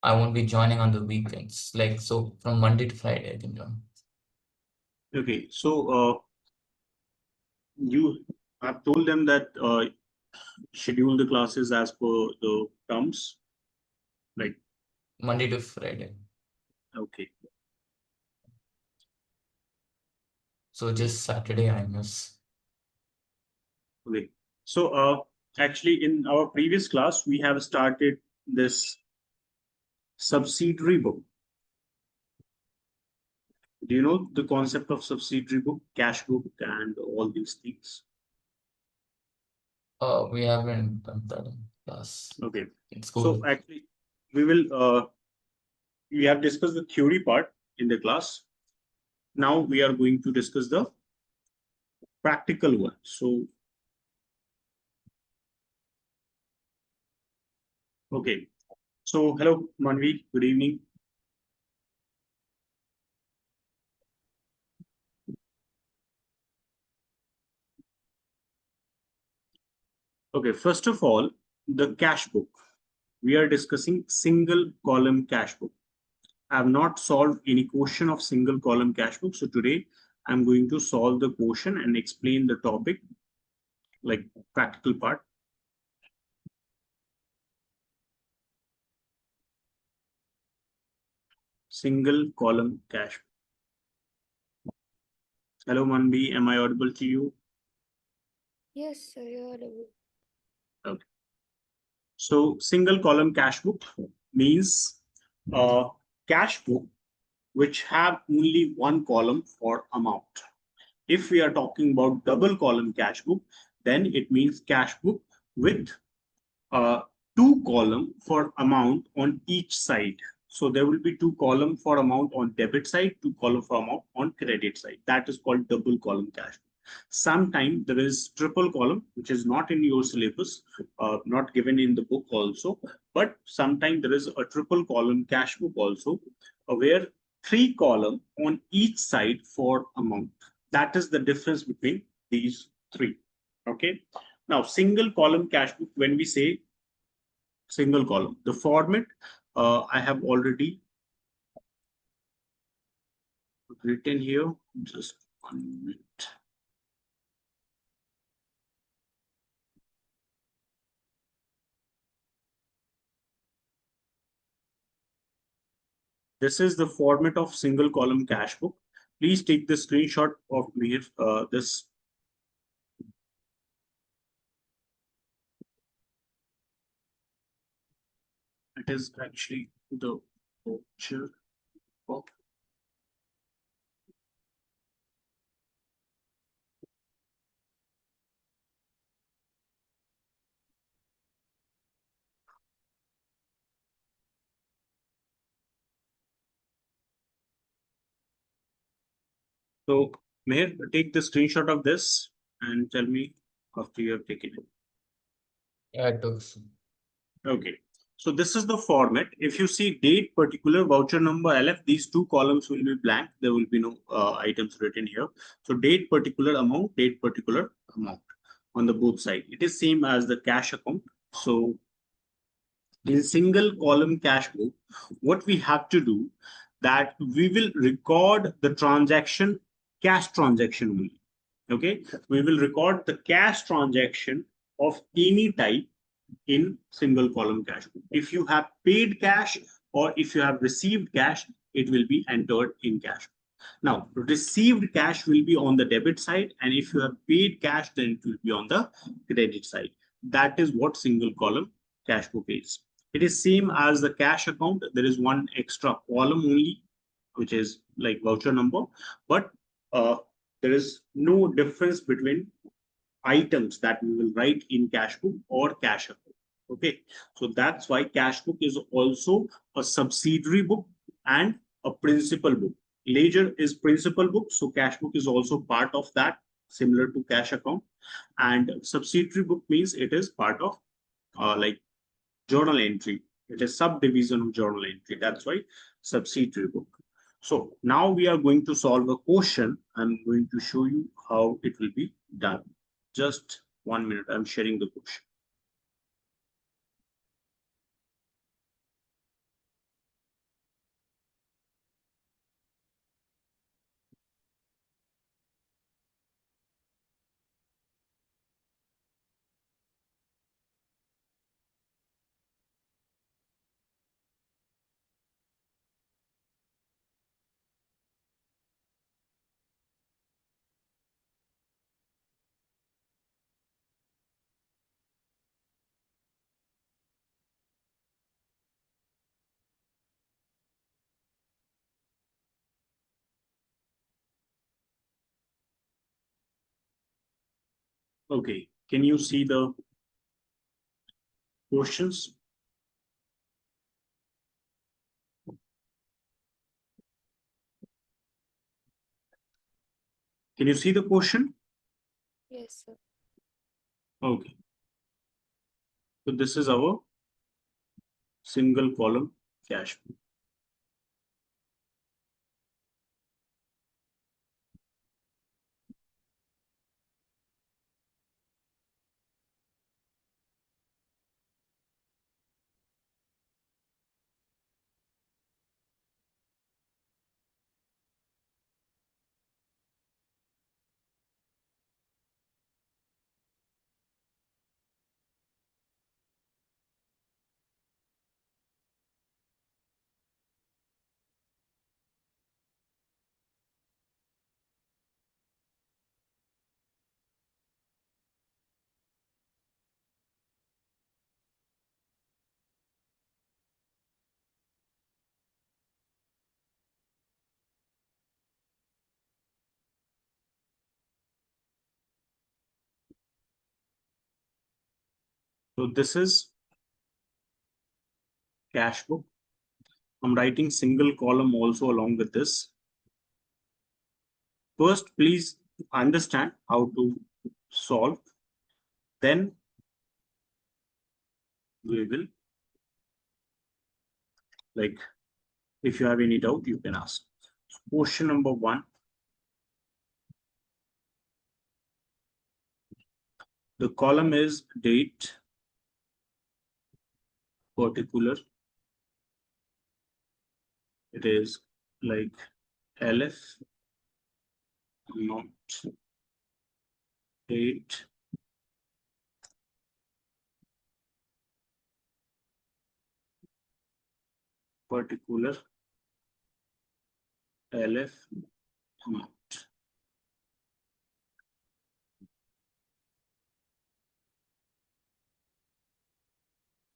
I won't be joining on the weekends. Like, so from Monday to Friday, I can join. Okay, so you have told them that schedule the classes as per the terms, like, Monday to Friday. okay. So just Saturday I miss. Okay. So actually in our previous class, we have started this subsidiary book. Do you know the concept of subsidiary book, cash book, and all these things? We haven't done that in class Okay. in school. So actually, we will we have discussed the theory part in the class. Now we are going to discuss the practical one. So okay. So hello, Manvi. Good evening. Okay. First of all, the cash book. We are discussing single column cash book. I have not solved any question of single column cash book. So today I'm going to solve the question and explain the topic, like practical part. Single column cash. Hello, Manvi. Am I audible to you? Yes, sir, you're audible. Okay. So single column cash book means a cash book which have only one column for amount. If we are talking about double column cash book, then it means cash book with uh, two column for amount on each side. So there will be two column for amount on debit side, two column for amount on credit side. That is called double column cash book. Sometimes there is triple column, which is not in your syllabus, not given in the book also. But sometimes there is a triple column cash book also, where three column on each side for amount. That is the difference between these three. Okay. Now, single column cash book, when we say single column, the format I have already written here. Just 1 minute. This is the format of single column cash book. Please take the screenshot of me. This it is actually the voucher book. So Meher, take the screenshot of this and tell me after you have taken it. Yeah, it took. Okay. So this is the format. If you see date, particular, voucher number, LF, these two columns will be blank. There will be no items written here. So date, particular amount, date, particular amount on the both side. It is same as the cash account. So in single column cash book, what we have to do that we will record the transaction, cash transaction only. Okay. We will record the cash transaction of any type in single column cash book. If you have paid cash or if you have received cash, it will be entered in cash. Now, received cash will be on the debit side, and if you have paid cash, then it will be on the credit side. That is what single column cash book is. It is same as the cash account. There is one extra column only, which is like voucher number, but uh, there is no difference between items that we will write in cash book or cash account. Okay, so that's why cash book is also a subsidiary book and a principal book. Ledger is principal book, so cash book is also part of that, similar to cash account. And subsidiary book means it is part of like journal entry. It is subdivision of journal entry. That's why subsidiary book. So now we are going to solve a question. I'm going to show you how it will be done. Just 1 minute. I'm sharing the question. Okay, can you see the questions? Can you see the question? Yes, sir. Okay. So this is our single column cash flow. So this is cash book. I'm writing single column also along with this. First, please understand how to solve. Then we will, like, if you have any doubt, you can ask. Question number 1. The column is date particular. It is like LF not date particular LF amount.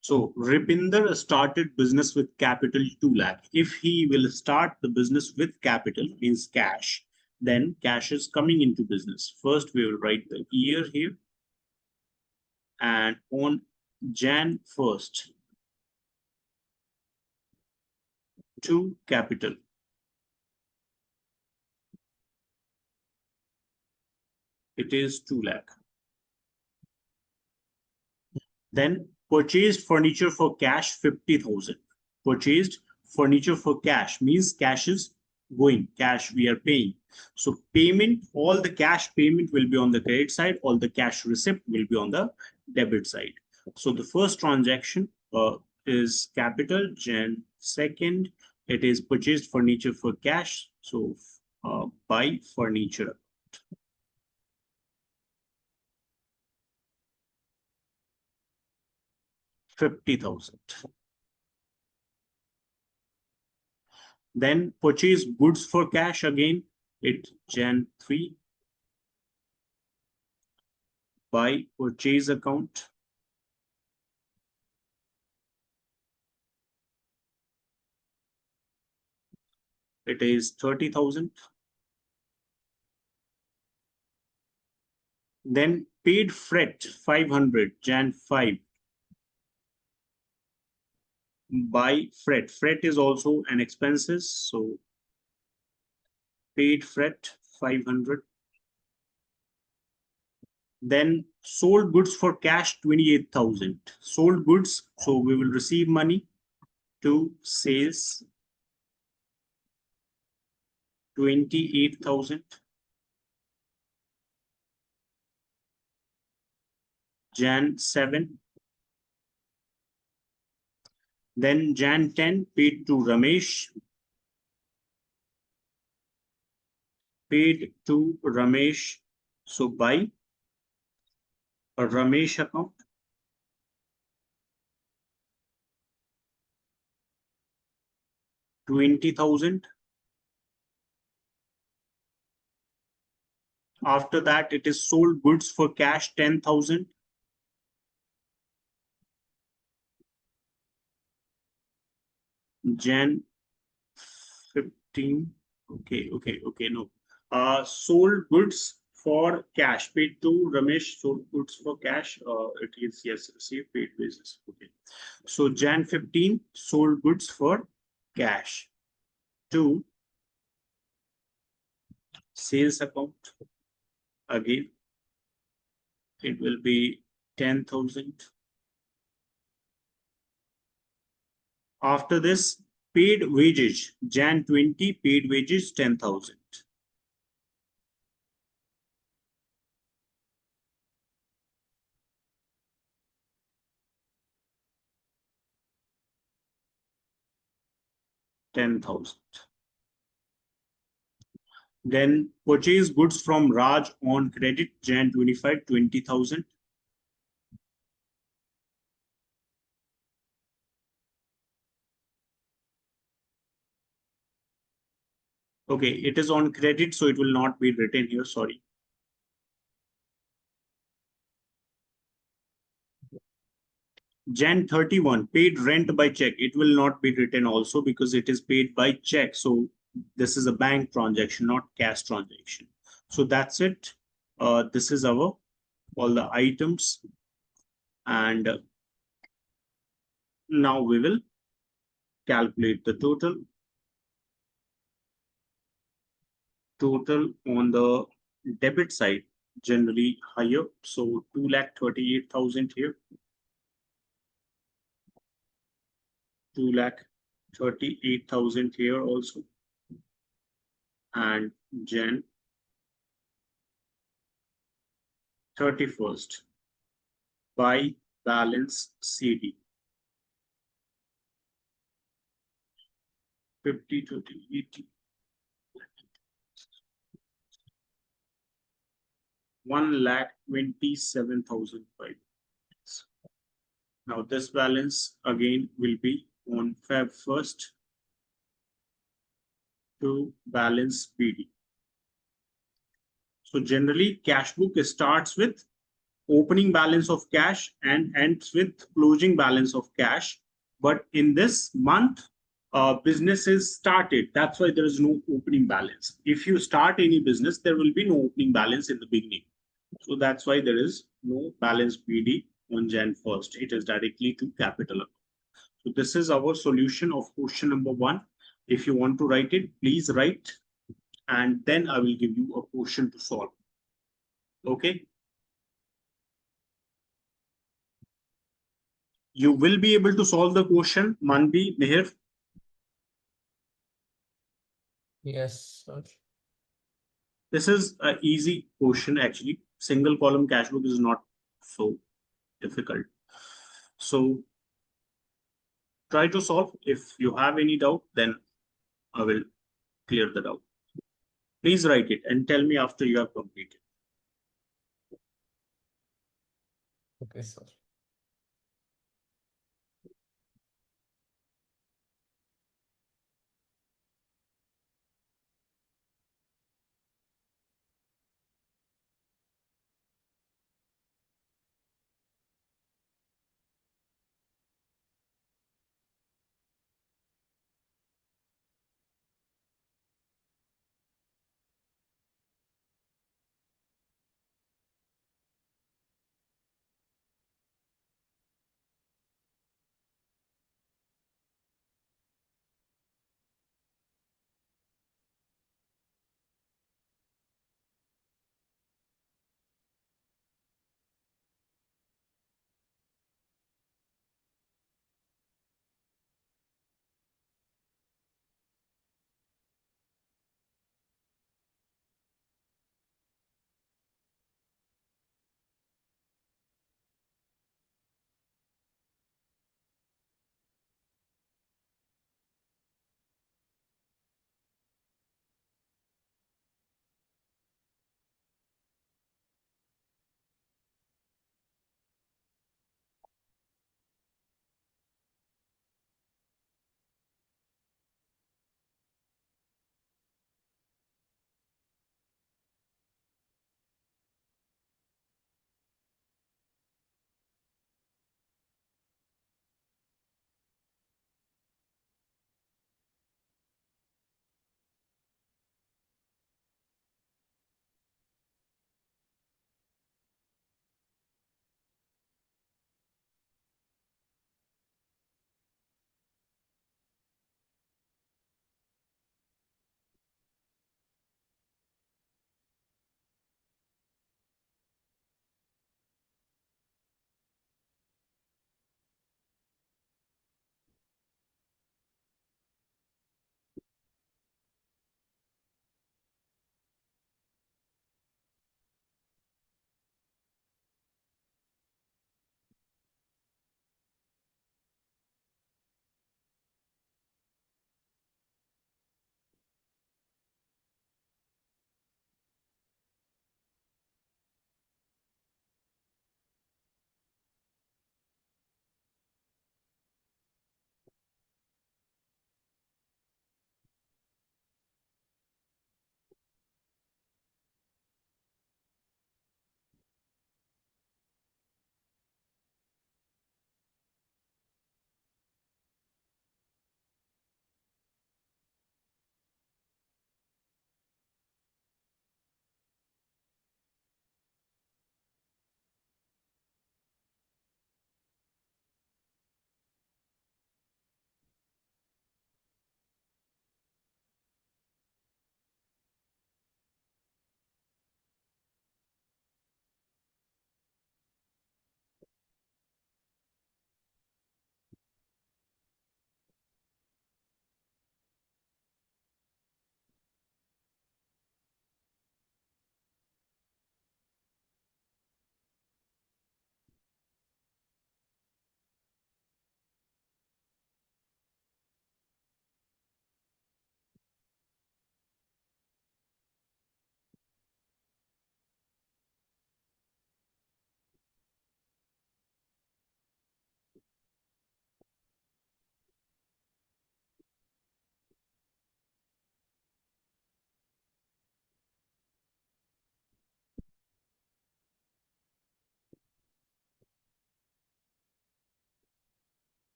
So Ripinder started business with capital 2 lakh. If he will start the business with capital, means cash, then cash is coming into business. First, we will write the year here. And on Jan 1st, to capital, it is 2 lakh. Then purchased furniture for cash 50,000. Purchased furniture for cash means cash is going, cash we are paying. So payment, all the cash payment will be on the credit side, all the cash receipt will be on the debit side. So the first transaction is capital. Jan 2nd, it is purchased furniture for cash. So buy furniture. 50,000. Then purchase goods for cash again. It Jan 3. Buy purchase account. It is 30,000. Then paid freight 500. Jan 5. Buy freight. Freight is also an expenses. So paid freight 500. Then sold goods for cash 28,000. Sold goods. So we will receive money to sales 28,000. Jan 7. Then Jan 10 paid to Ramesh. Paid to Ramesh. So buy a Ramesh account. 20,000. After that, it is sold goods for cash 10,000. Jan 15. Okay. No. Sold goods for cash, paid to Ramesh, sold goods for cash. It is, yes, received, paid wages. Okay. So Jan 15 sold goods for cash to sales account. Again, it will be 10,000. After this, paid wages, Jan 20, paid wages 10,000. Then purchase goods from Raj on credit, Jan 25, 20,000. Okay, it is on credit, so it will not be written here. Sorry. Jan 31, paid rent by check. It will not be written also because it is paid by check. So this is a bank transaction, not cash transaction. So that's it. This is our all the items. And now we will calculate the total. Total on the debit side generally higher. So 2,38,000 here. 2,38,000 here also. And Jan 31st by balance CD. 50 to 80. 1,27,005. Now this balance again will be on Feb 1st to balance BD. So generally cash book starts with opening balance of cash and ends with closing balance of cash. But in this month, business is started. That's why there is no opening balance. If you start any business, there will be no opening balance in the beginning. So that's why there is no balance BD on Jan 1st. It is directly to capital account. So this is our solution of question number 1. If you want to write it, please write, and then I will give you a question to solve. Okay. You will be able to solve the question, Manvi, Mihir. Yes, sir. This is an easy question actually. Single column cash book is not so difficult. So try to solve. If you have any doubt, then I will clear the doubt. Please write it and tell me after you have completed. Okay, sir.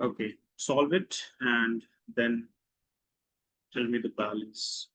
Okay, solve it and then tell me the balance.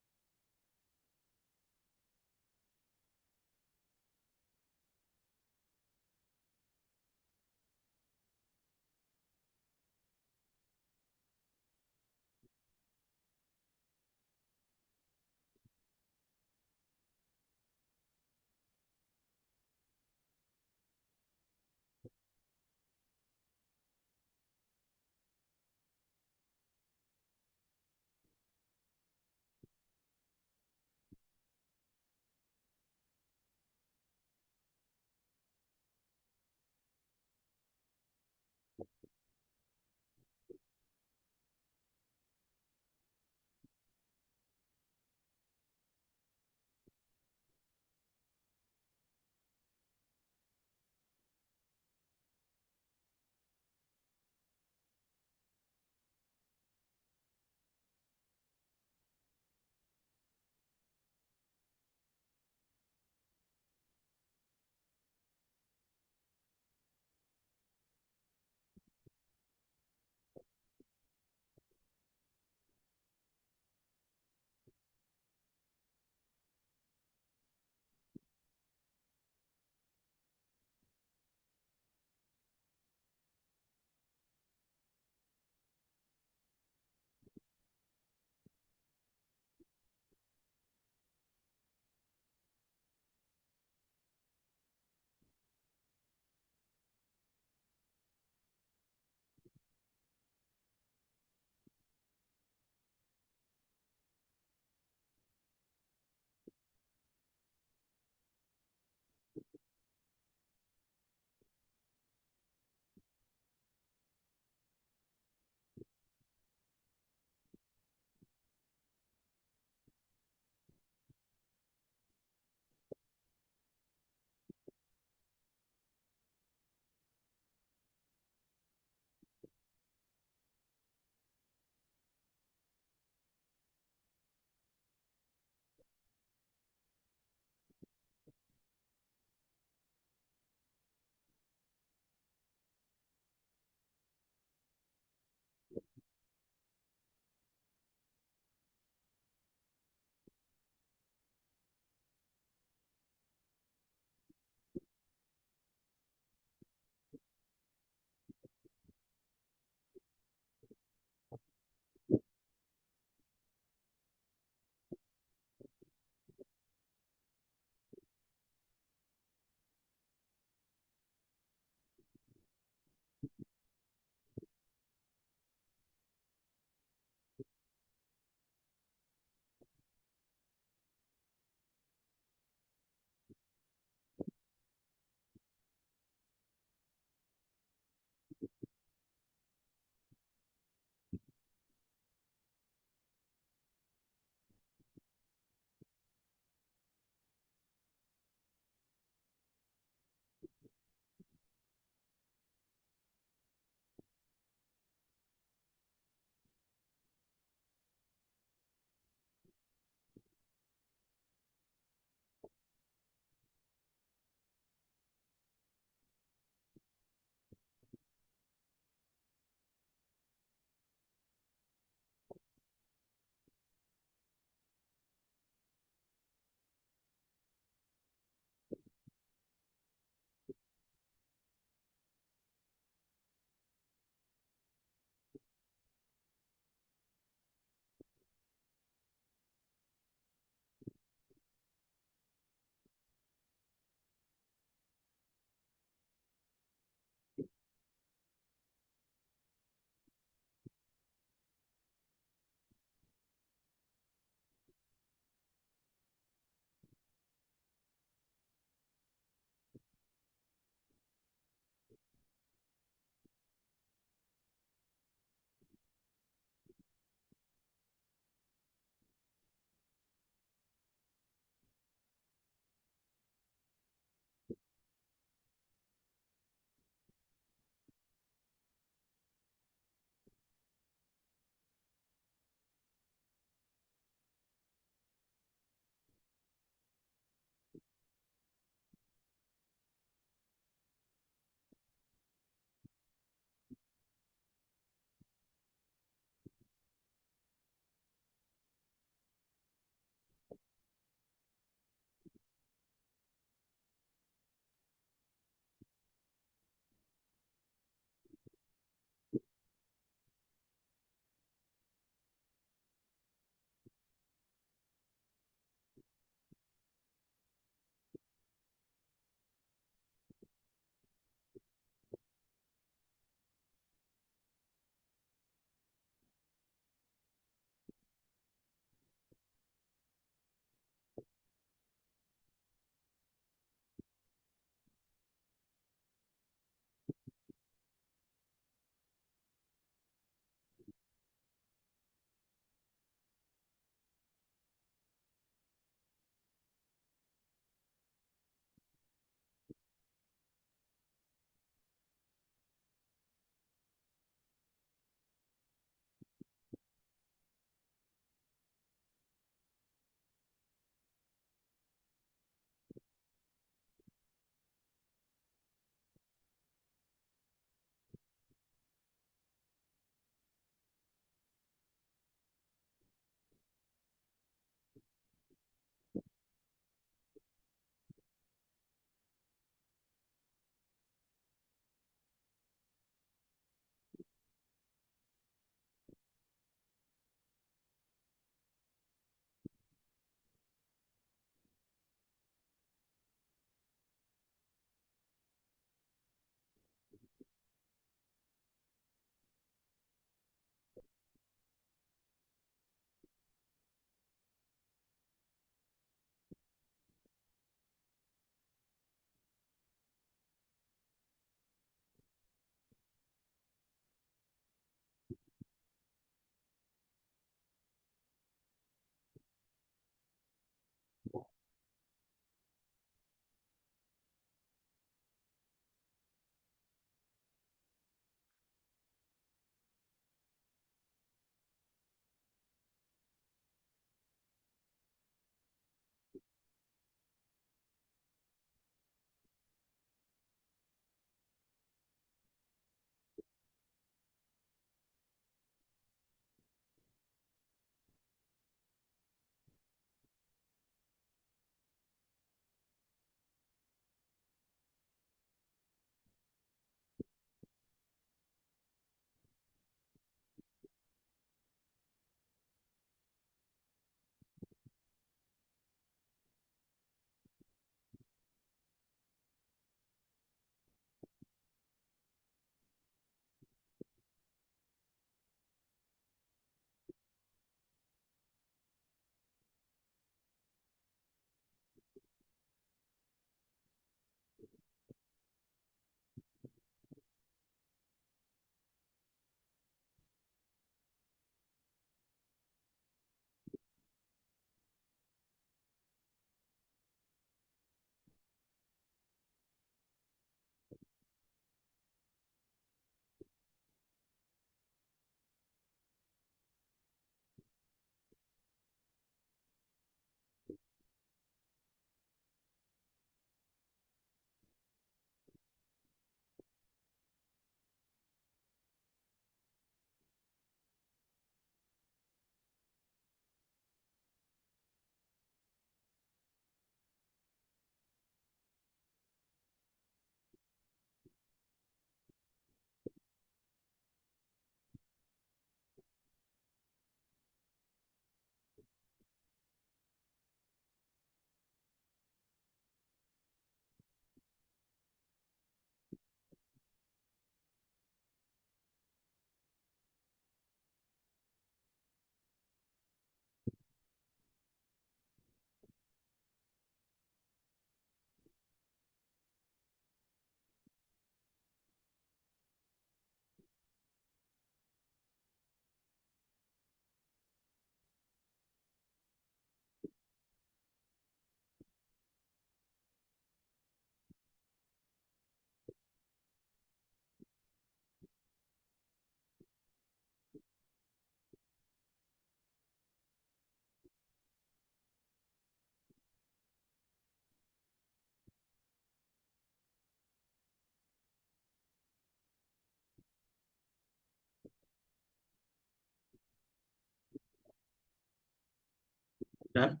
Done.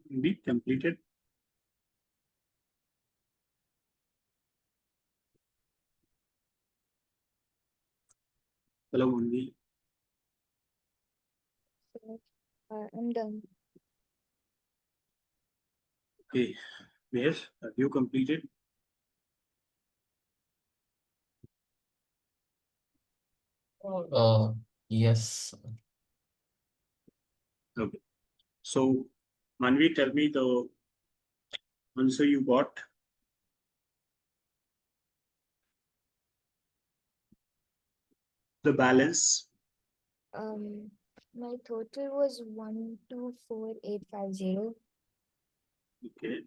Be completed. Hello, Manvi. So, I'm done. Okay, where have you completed? Yes. Okay. So, Manvi, tell me the answer you got. The balance. My total was 124850, Okay.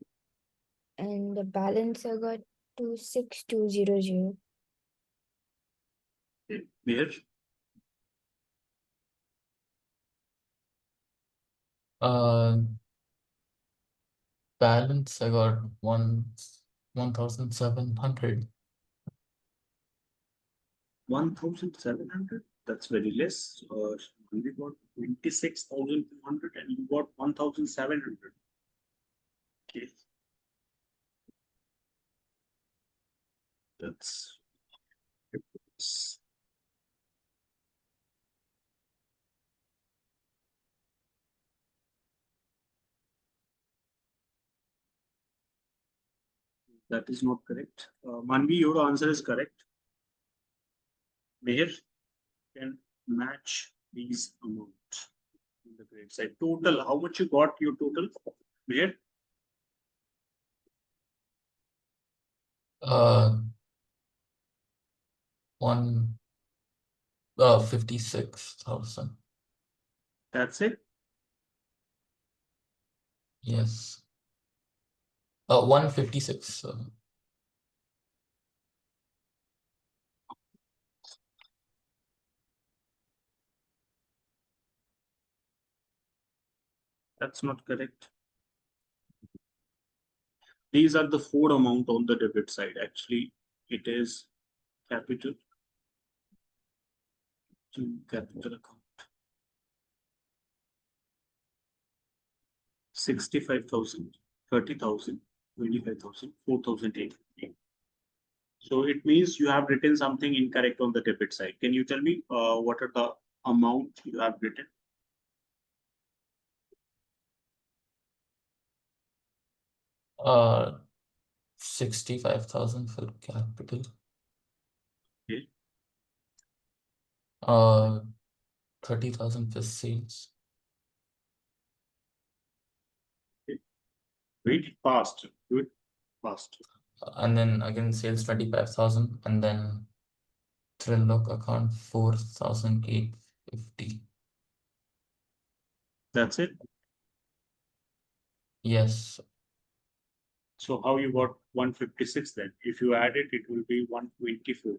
and the balance I got 26200. Okay. Where? Uh, Balance I got 1,700. 1,700. That's very less. We got 26,200 and you got 1,700. Okay. That's that is not correct. Manvi, your answer is correct. Meher can match these amounts in the grade side. Total, how much you got your total? Meher? Uh, 56,000. That's it. Yes. 156. That's not correct. These are the four amount on the debit side. Actually, it is capital to capital account. 65,000, 30,000, 25,000, 4,850. So it means you have written something incorrect on the debit side. Can you tell me what are the amount you have written? Uh, 65,000 for capital. Okay. 30,000 for sales. Read fast. Do it fast. And then again, sales 25,000, and then Trilog account 4,850. That's it. Yes. So how you got 156 then? If you add it, it will be 124.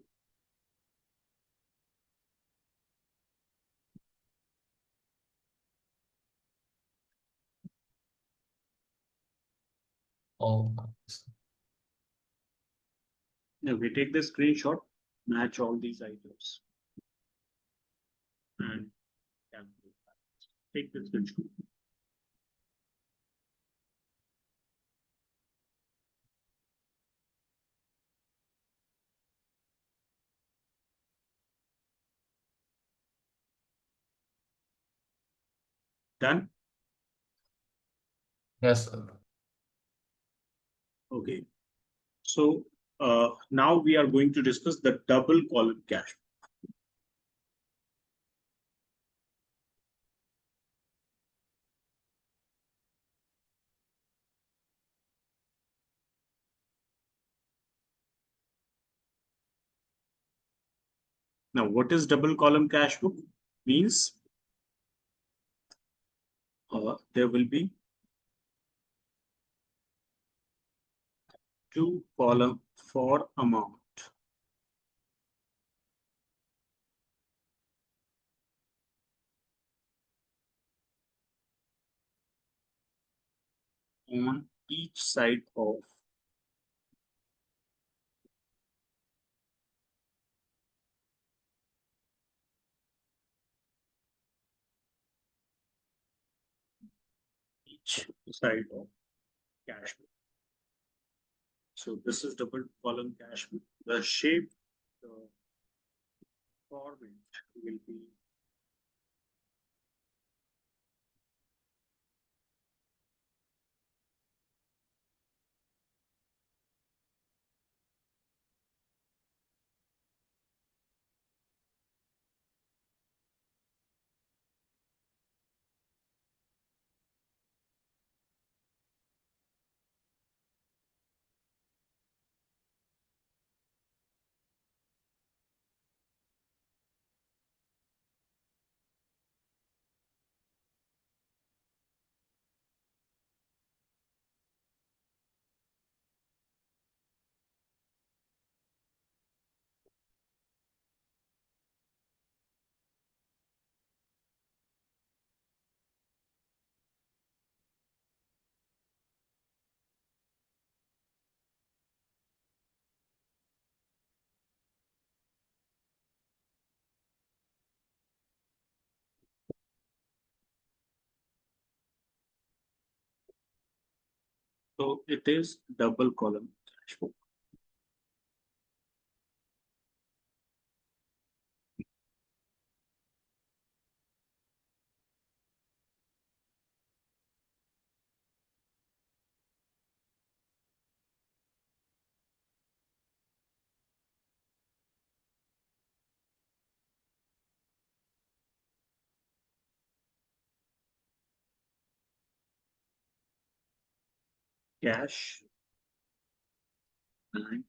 Oh, Now we take the screenshot, match all these items, and calculate. Take the screenshot. Done? yes. Okay. So now we are going to discuss the double column cash. Now, what is double column cash book? Means there will be two column for amount. On each side of each side of cash book. So this is double column cash book. The shape, the format will be so it is double column cash book. Cash and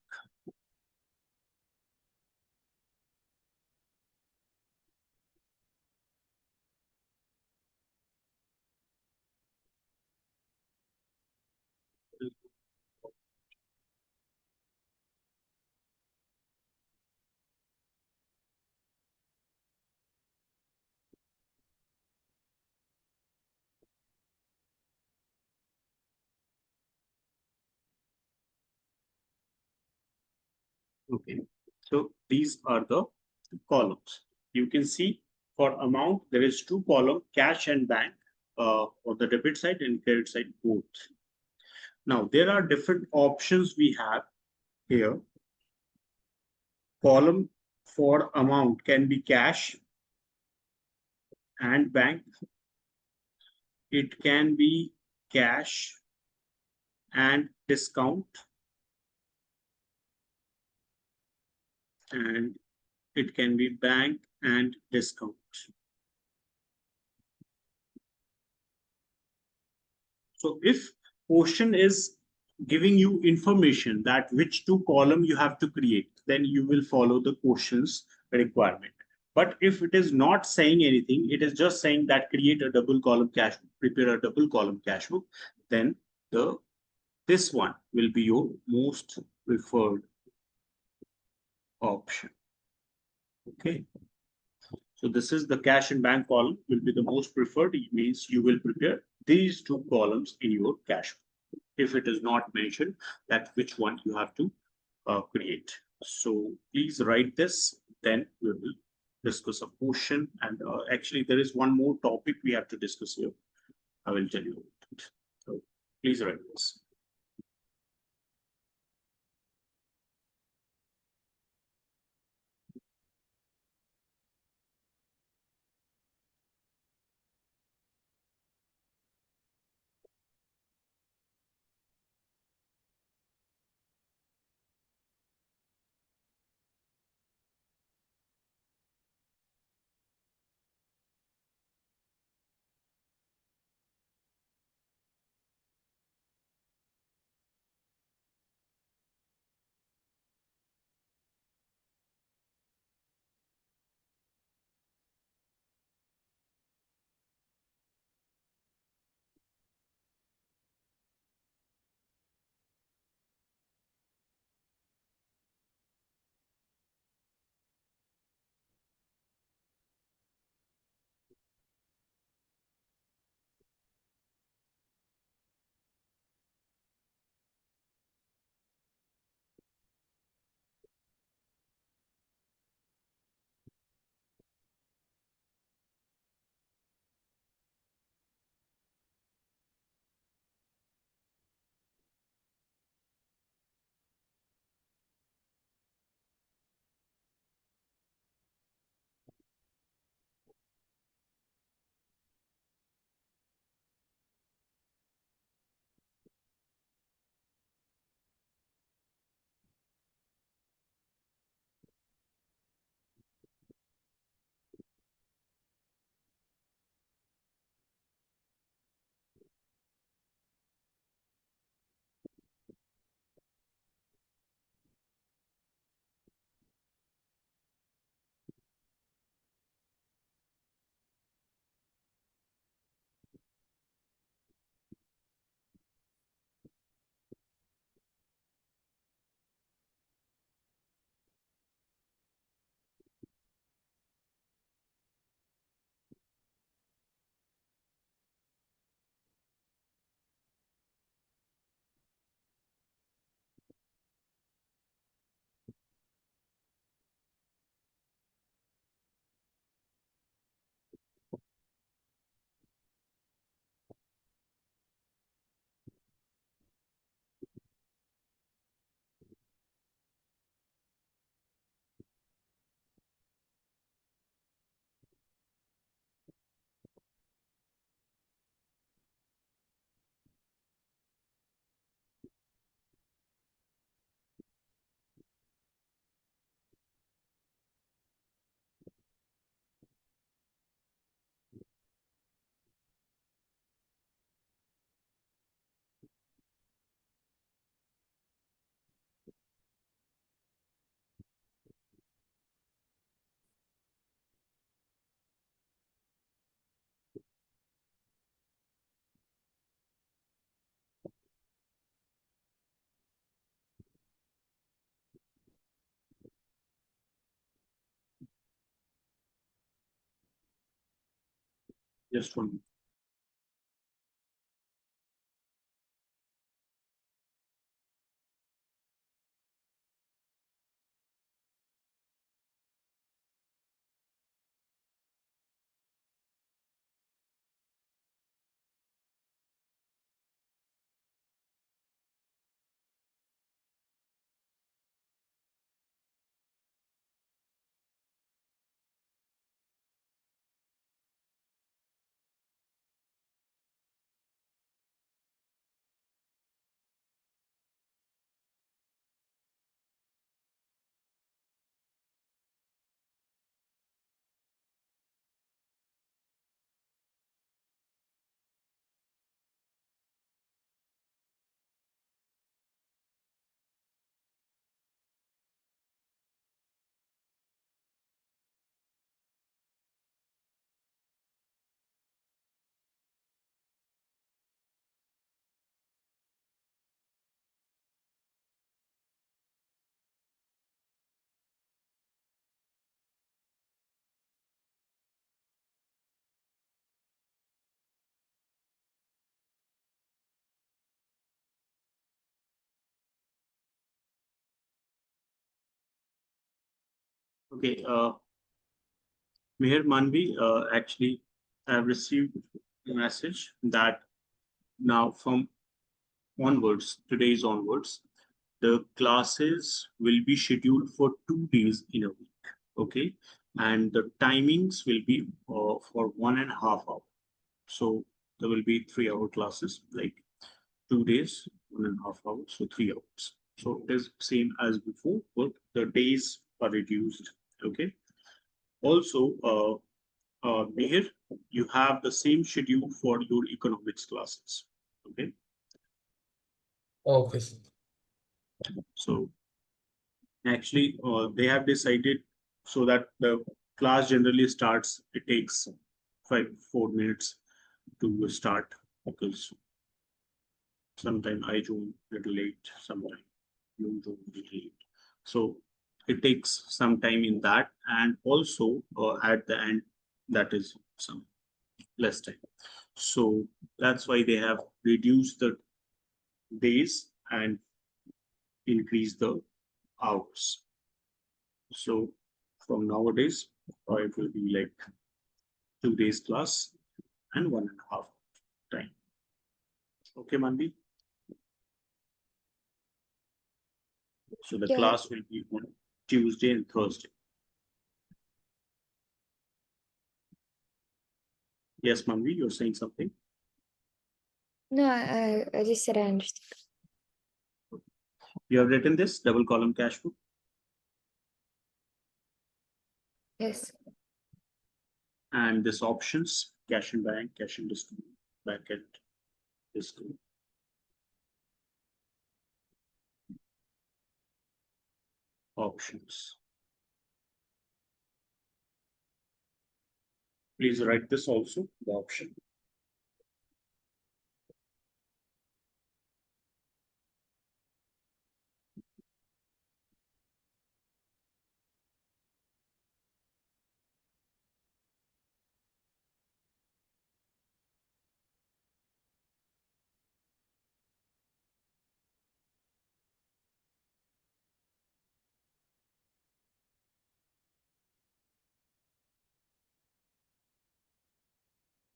okay. So these are the columns. You can see for amount, there is two column, cash and bank, on the debit side and credit side both. Now, there are different options we have here. Column for amount can be cash and bank. It can be cash and discount, and it can be bank and discount. So if question is giving you information that which two column you have to create, then you will follow the question's requirement. But if it is not saying anything, it is just saying that create a double column cash book, prepare a double column cash book, then this one will be your most preferred option. Okay. So this is the cash and bank column will be the most preferred. It means you will prepare these two columns in your cash book. If it is not mentioned that which one you have to create. So please write this, then we will discuss a portion. And actually there is one more topic we have to discuss here. I will tell you about it. So please write this. Just one. Okay, Meher Manvi, actually, I have received a message that now from onwards, today's onwards, the classes will be scheduled for 2 days in a week. Okay, and the timings will be for 1.5 hours. So there will be 3 hour classes, like 2 days, 1.5 hours, so 3 hours. So it is same as before, but the days are reduced. Okay. Also, Mihir, you have the same schedule for your economics classes. Okay. Okay, sir. So actually, they have decided so that the class generally starts, it takes 4 minutes to start because sometimes I join a little late, sometimes you join a little late. So it takes some time in that, and also at the end, that is some less time. So that's why they have reduced the days and increased the hours. So from nowadays, it will be like 2 days class and 1.5 time. Okay, Manvi. So the Yeah. class will be on Tuesday and Thursday. Yes, Manvi, you're saying something. No, I just said I understood. You have written this double column cash flow. Yes. And this options, cash in bank, cash in discount, bank at discount. Options. Please write this also, the option.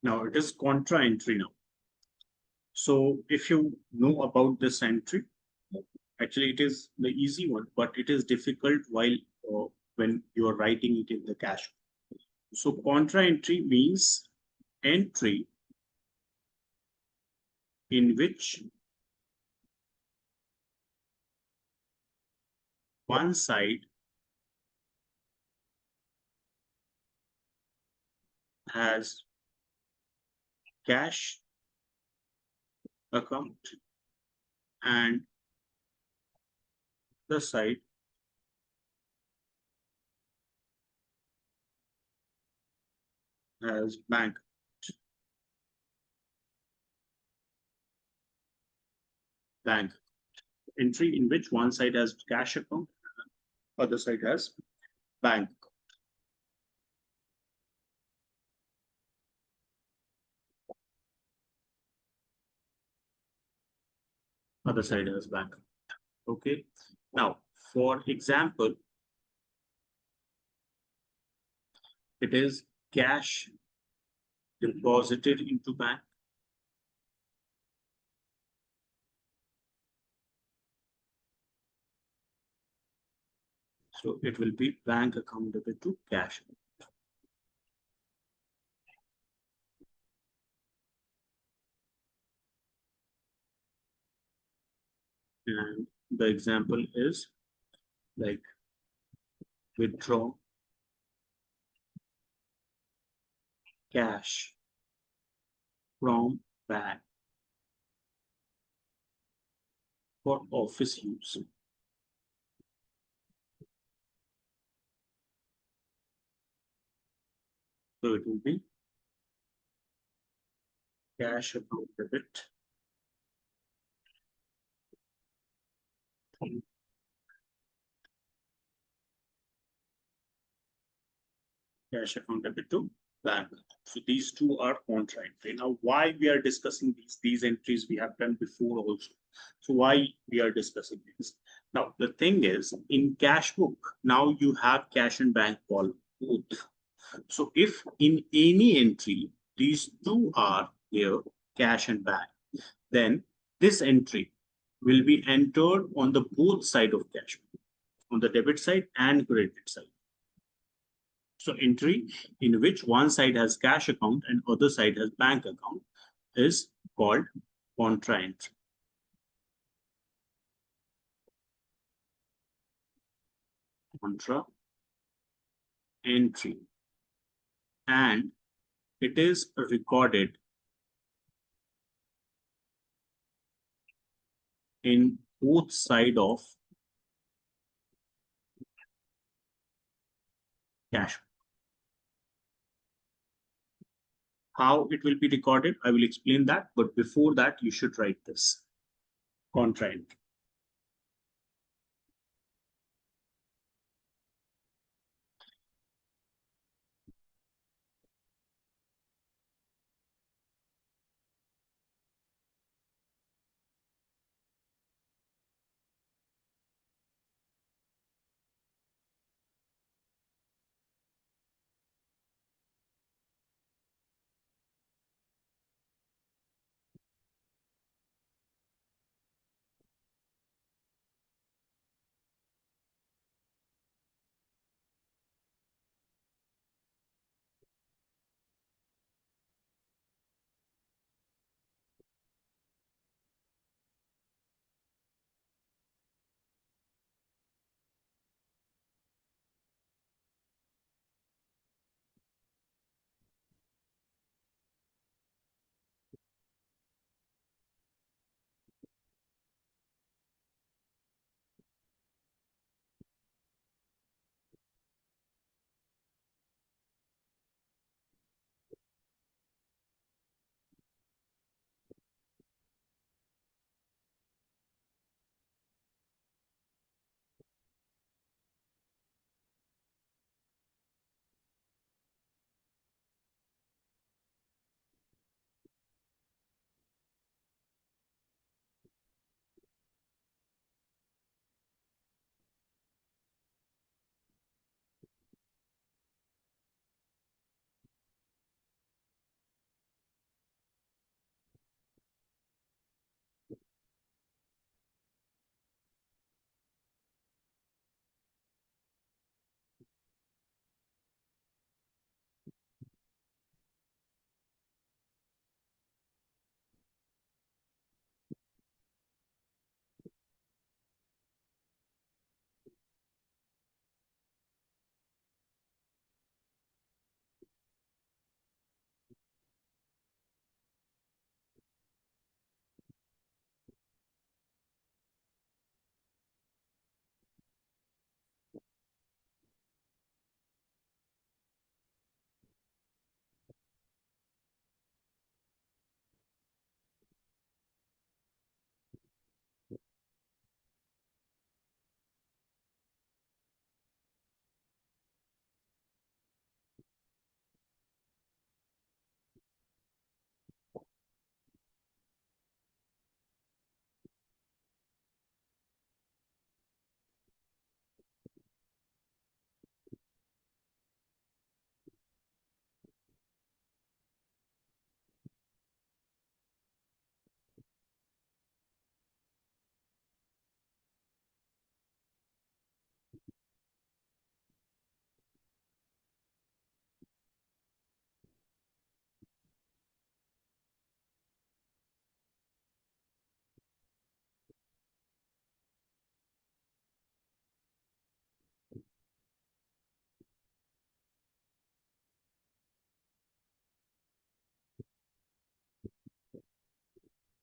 Now it is contra entry now. So if you know about this entry, actually it is the easy one, but it is difficult while when you are writing it in the cash. So contra entry means entry in which one side has cash account and the side has bank. Bank entry in which one side has cash account, other side has bank. other side has bank account. Okay. Now, for example, it is cash deposited into bank. So it will be bank account debit to cash. And the example is like withdraw cash from bank for office use. So it will be cash account debit cash account debit to bank. So these two are contra entry. Now, why we are discussing these entries we have done before also. So why we are discussing this? Now, the thing is in cash book, now you have cash and bank column both. So if in any entry, these two are here, cash and bank, then this entry will be entered on the both side of cash, on the debit side and credit side. So entry in which one side has cash account and other side has bank account is called contra entry. Contra entry. And it is recorded in both side of cash. How it will be recorded, I will explain that. But before that, you should write this contra entry.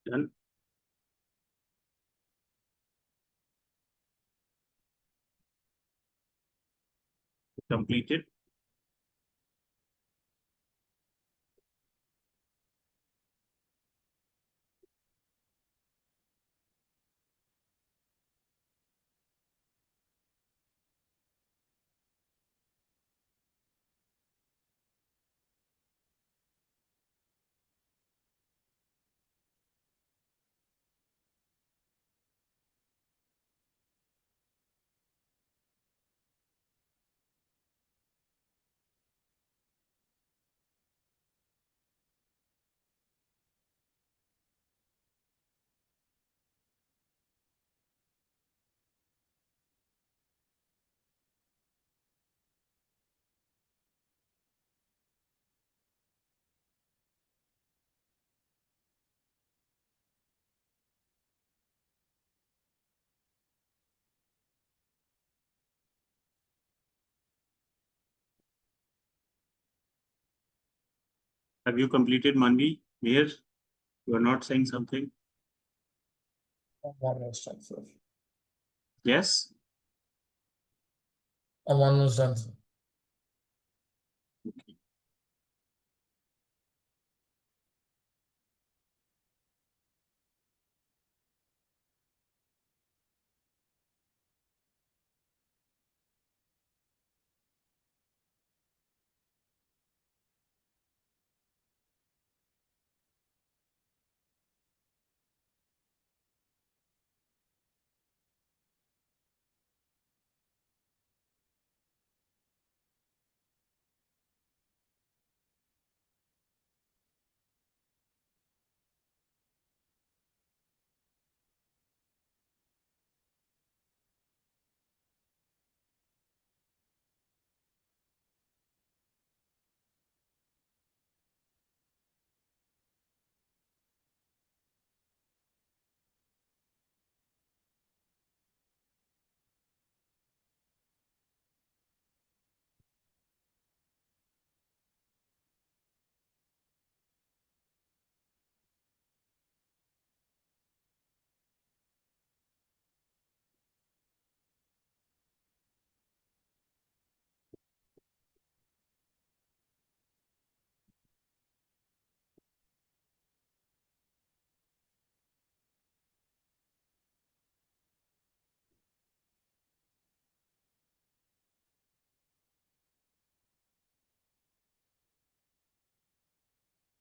Done. Completed. Have you completed, Manvi? Here, you are not saying something. One was done, sir. Yes. One was done, sir. Okay.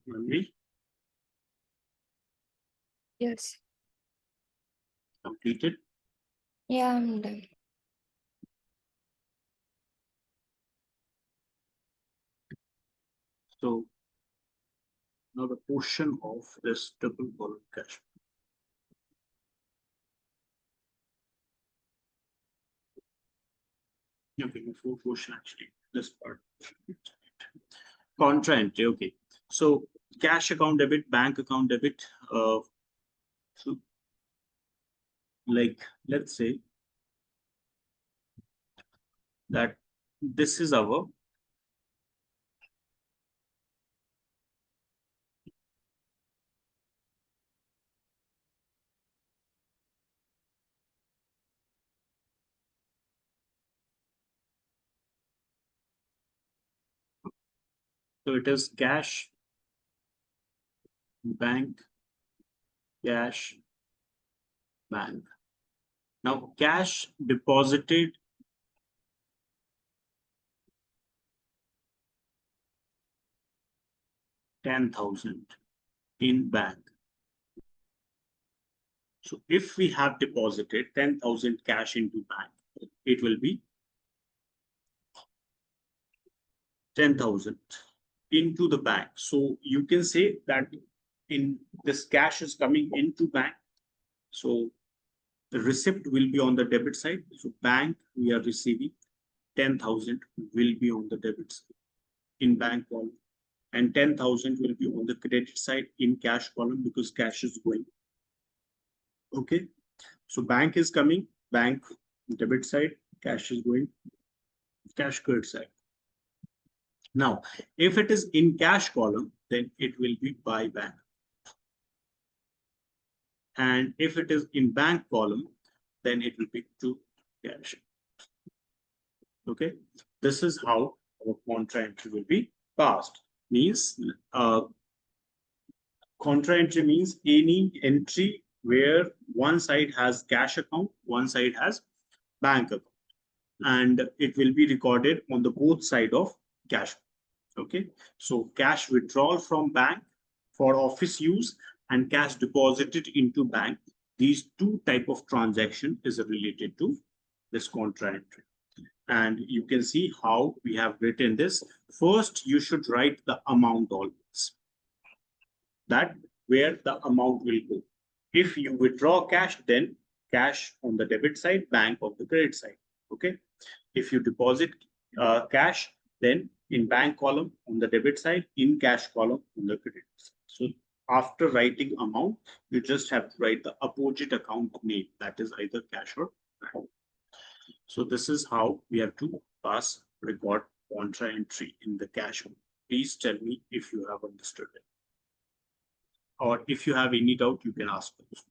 Manvi, Yes. completed. Yeah, I'm done. So now the portion of this double column cash. Okay, before portion actually, this part. Contra entry. Okay. So cash account debit, bank account debit. So like let's say that this is our so it is cash, bank, cash, bank. Now cash deposited 10,000 in bank. So if we have deposited 10,000 cash into bank, it will be 10,000 into the bank. So you can say that in this cash is coming into bank. So the receipt will be on the debit side. So bank, we are receiving 10,000 will be on the debit side in bank column, and 10,000 will be on the credit side in cash column because cash is going. Okay. So bank is coming, bank debit side, cash is going, cash credit side. Now, if it is in cash column, then it will be by bank. And if it is in bank column, then it will be to cash. Okay, this is how our contra entry will be passed. Means contra entry means any entry where one side has cash account, one side has bank account, and it will be recorded on the both side of cash. Okay, so cash withdrawal from bank for office use and cash deposited into bank, these two type of transaction is related to this contra entry. And you can see how we have written this. First, you should write the amount always, that where the amount will go. If you withdraw cash, then cash on the debit side, bank on the credit side. Okay, if you deposit cash, then in bank column on the debit side, in cash column on the credit side. So after writing amount, you just have to write the opposite account name, that is either cash or bank. So this is how we have to pass record contra entry in the cash. Please tell me if you have understood it. Or if you have any doubt, you can ask us.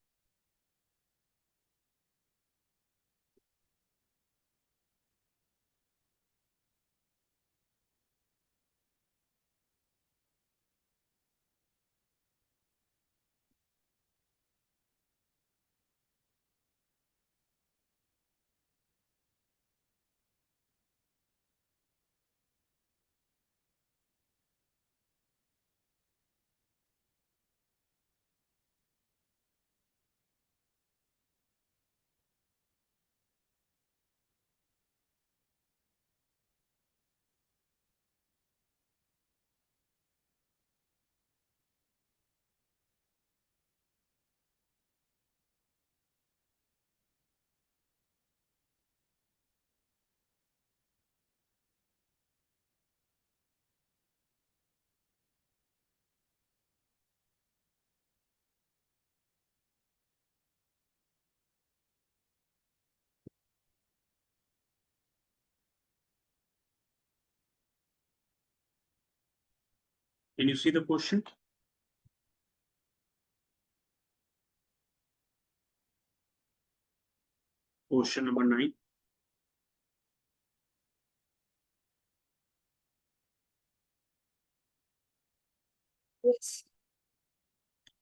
Can you see the question? Question number 9. Yes.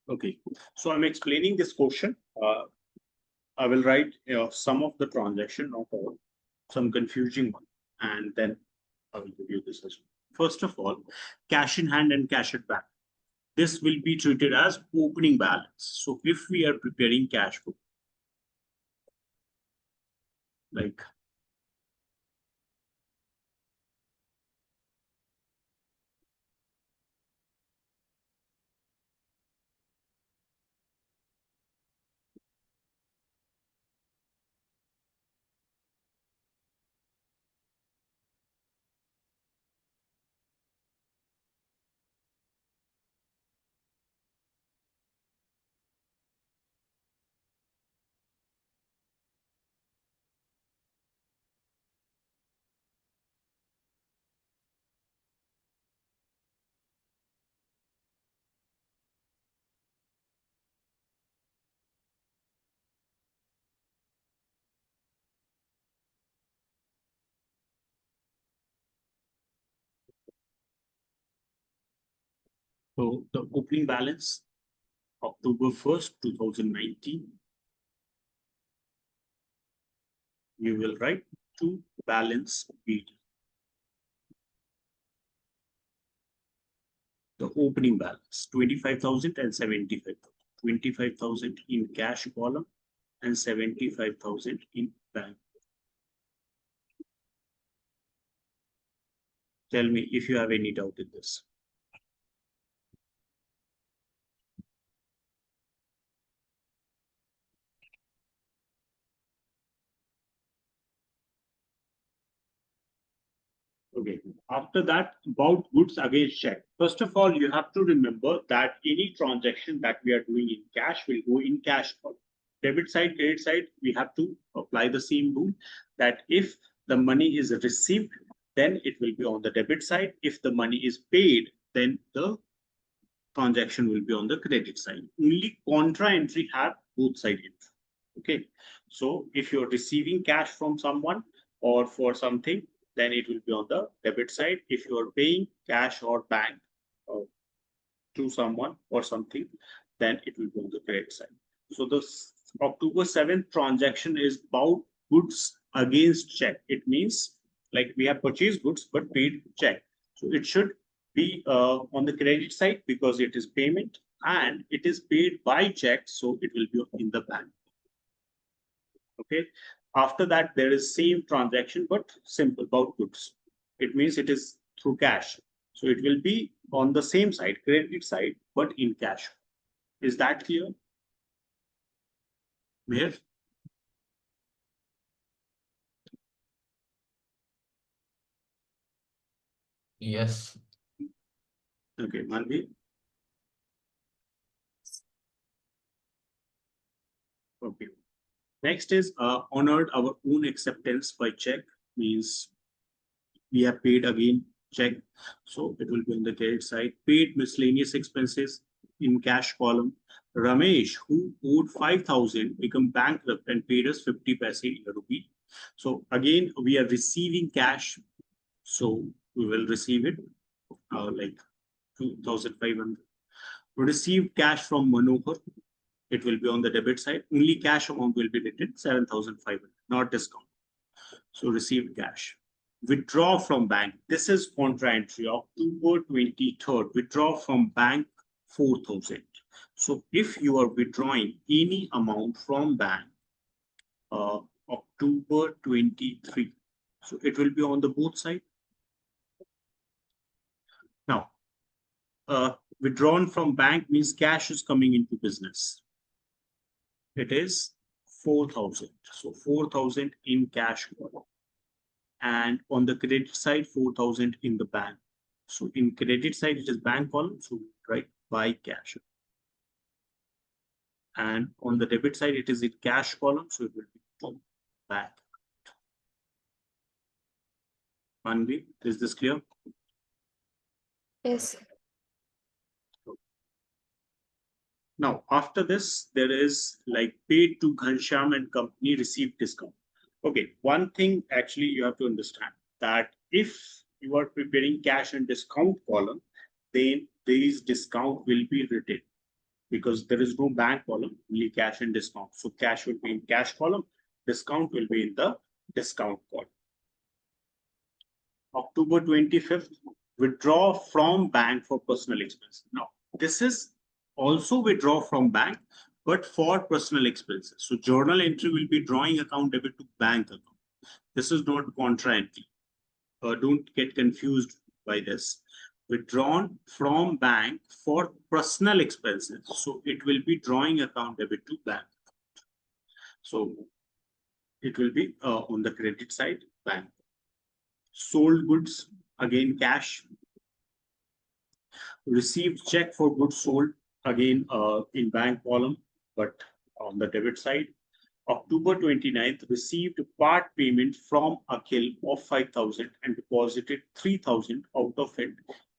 Okay, so I'm explaining this question. I will write some of the transaction, not all, some confusing one, and then I will give you this as well. First of all, cash in hand and cash at bank. This will be treated as opening balance. So if we are preparing cash flow, like so the opening balance October 1st, 2019, you will write to balance BD. The opening balance 25,000 and 75,000. 25,000 in cash column and 75,000 in bank. Tell me if you have any doubt in this. Okay. After that, about goods against check. First of all, you have to remember that any transaction that we are doing in cash will go in cash column. Debit side, credit side, we have to apply the same rule that if the money is received, then it will be on the debit side. If the money is paid, then the transaction will be on the credit side. Only contra entry have both side entry. Okay, so if you're receiving cash from someone or for something, then it will be on the debit side. If you are paying cash or bank to someone or something, then it will be on the credit side. So the October 7th transaction is about goods against check. It means like we have purchased goods but paid check. So it should be on the credit side because it is payment and it is paid by check. So it will be in the bank. Okay. After that, there is same transaction, but simple about goods. It means it is through cash. So it will be on the same side, credit side, but in cash. Is that clear? Meher? Yes. Okay, Manvi. Okay. Next is honored our own acceptance by check, means we have paid again check. So it will be on the credit side. Paid miscellaneous expenses in cash column. Ramesh, who owed 5,000, become bankrupt and paid us 50 paise in a rupee. So again, we are receiving cash. So we will receive it like 2,500. Received cash from Manohar. It will be on the debit side. Only cash amount will be written 7,500, not discount. So received cash. Withdraw from bank. This is contra entry, October 23rd. Withdraw from bank 4,000. So if you are withdrawing any amount from bank, October 23, so it will be on the both side. Now, withdrawn from bank means cash is coming into business. It is 4,000. So 4,000 in cash column. And on the credit side, 4,000 in the bank. So in credit side, it is bank column, so right, by cash. And on the debit side, it is in cash column, so it will be from bank. Manvi, is this clear? Yes. Now, after this, there is like paid to Ghanshyam and company received discount. Okay, one thing actually you have to understand that if you are preparing cash and discount column, then these discount will be written because there is no bank column, only cash and discount. So cash will be in cash column, discount will be in the discount column. October 25th, withdraw from bank for personal expenses. Now, this is also withdraw from bank, but for personal expenses. So journal entry will be drawing account debit to bank account. This is not contra entry. Don't get confused by this. Withdrawn from bank for personal expenses. So it will be drawing account debit to bank. So it will be on the credit side, bank. Sold goods, again cash. Received check for goods sold, again in bank column, but on the debit side. October 29th, received part payment from Akhil of 5,000 and deposited 3,000 out of it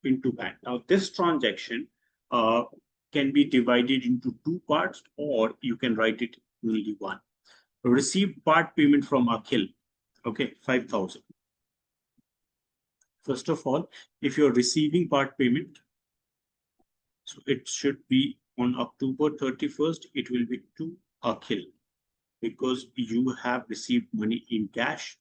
into bank. Now, this transaction can be divided into two parts, or you can write it only one. Received part payment from Akhil, okay, 5,000. First of all, if you're receiving part payment, so it should be on October 31st, it will be to Akhil because you have received money in cash.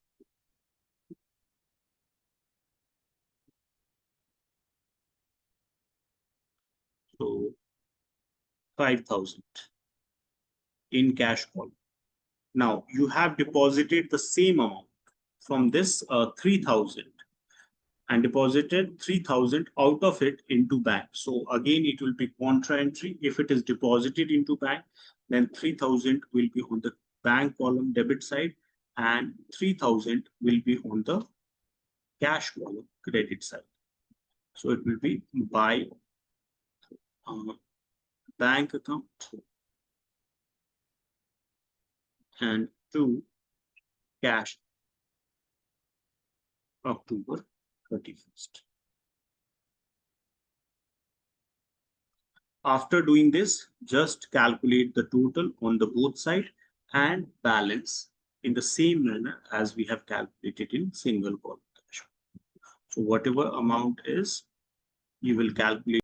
So 5,000 in cash call. Now you have deposited the same amount from this 3,000 and deposited 3,000 out of it into bank. So again, it will be contra entry. If it is deposited into bank, then 3,000 will be on the bank column debit side and 3,000 will be on the cash column credit side. So it will be by bank account and to cash October 31st. After doing this, just calculate the total on the both side and balance in the same manner as we have calculated in single column. So whatever amount is, you will calculate